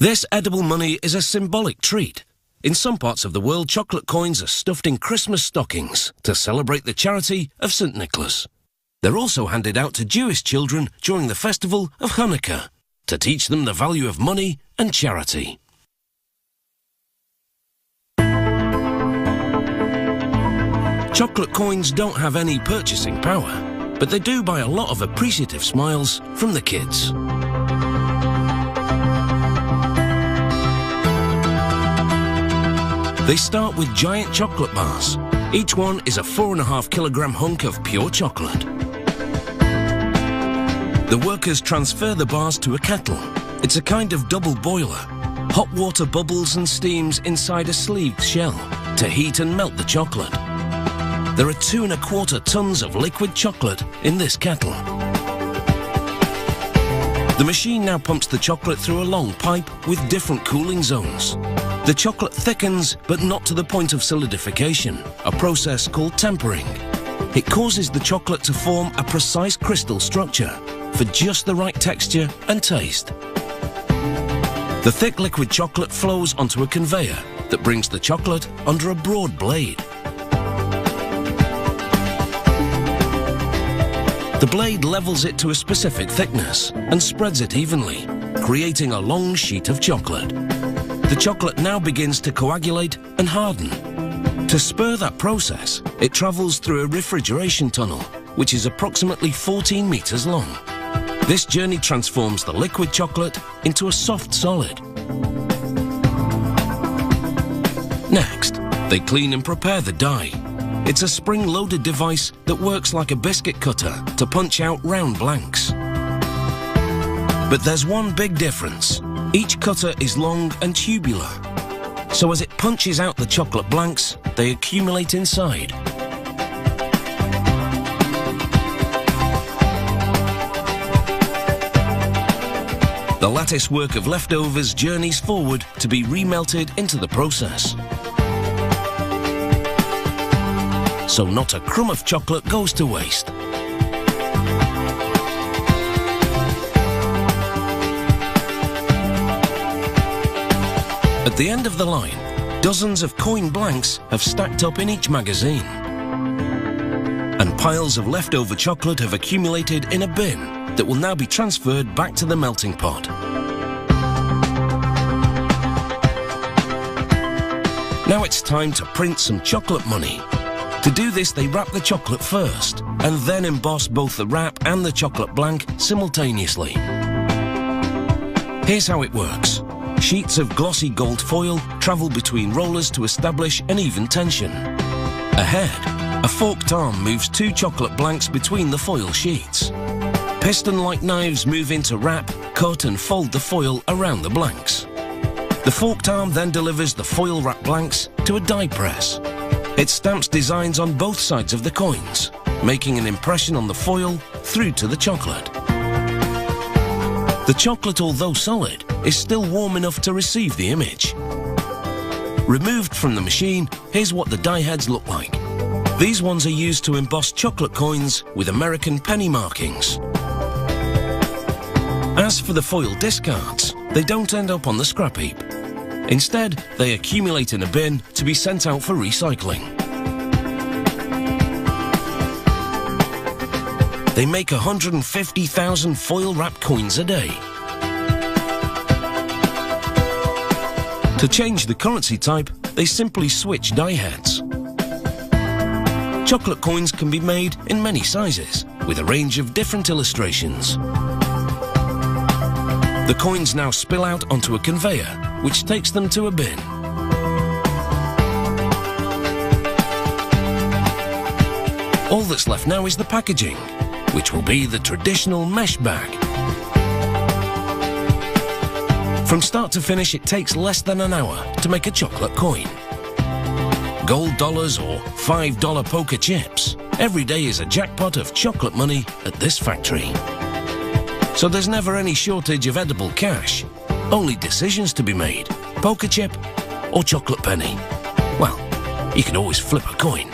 This edible money is a symbolic treat. In some parts of the world, chocolate coins are stuffed in Christmas stockings to celebrate the charity of St. Nicholas. They're also handed out to Jewish children during the festival of Hanukkah to teach them the value of money and charity. Chocolate coins don't have any purchasing power, but they do buy a lot of appreciative smiles from the kids. They start with giant chocolate bars. Each one is a 4.5 kilogram hunk of pure chocolate. The workers transfer the bars to a kettle. It's a kind of double boiler. Hot water bubbles and steams inside a sleeved shell to heat and melt the chocolate. There are 2.25 tons of liquid chocolate in this kettle. The machine now pumps the chocolate through a long pipe with different cooling zones. The chocolate thickens, but not to the point of solidification, a process called tempering. It causes the chocolate to form a precise crystal structure for just the right texture and taste. The thick liquid chocolate flows onto a conveyor that brings the chocolate under a broad blade. The blade levels it to a specific thickness and spreads it evenly, creating a long sheet of chocolate. The chocolate now begins to coagulate and harden. To spur that process, it travels through a refrigeration tunnel, which is approximately 14 meters long. This journey transforms the liquid chocolate into a soft solid. Next, they clean and prepare the die. It's a spring-loaded device that works like a biscuit cutter to punch out round blanks. But there's one big difference. Each cutter is long and tubular, so as it punches out the chocolate blanks, they accumulate inside. The lattice work of leftovers journeys forward to be remelted into the process. So not a crumb of chocolate goes to waste. At the end of the line, dozens of coin blanks have stacked up in each magazine. And piles of leftover chocolate have accumulated in a bin that will now be transferred back to the melting pot. Now it's time to print some chocolate money. To do this, they wrap the chocolate first, and then emboss both the wrap and the chocolate blank simultaneously. Here's how it works. Sheets of glossy gold foil travel between rollers to establish an even tension. Ahead, a forked arm moves 2 chocolate blanks between the foil sheets. Piston-like knives move in to wrap, cut and fold the foil around the blanks. The forked arm then delivers the foil-wrapped blanks to a die press. It stamps designs on both sides of the coins, making an impression on the foil through to the chocolate. The chocolate, although solid, is still warm enough to receive the image. Removed from the machine, here's what the die heads look like. These ones are used to emboss chocolate coins with American penny markings. As for the foil discards, they don't end up on the scrap heap. Instead, they accumulate in a bin to be sent out for recycling. They make 150,000 foil-wrapped coins a day. To change the currency type, they simply switch die heads. Chocolate coins can be made in many sizes, with a range of different illustrations. The coins now spill out onto a conveyor, which takes them to a bin. All that's left now is the packaging, which will be the traditional mesh bag. From start to finish, it takes less than an hour to make a chocolate coin. Gold dollars or $5 poker chips. Every day is a jackpot of chocolate money at this factory. So there's never any shortage of edible cash. Only decisions to be made. Poker chip or chocolate penny. Well, you can always flip a coin.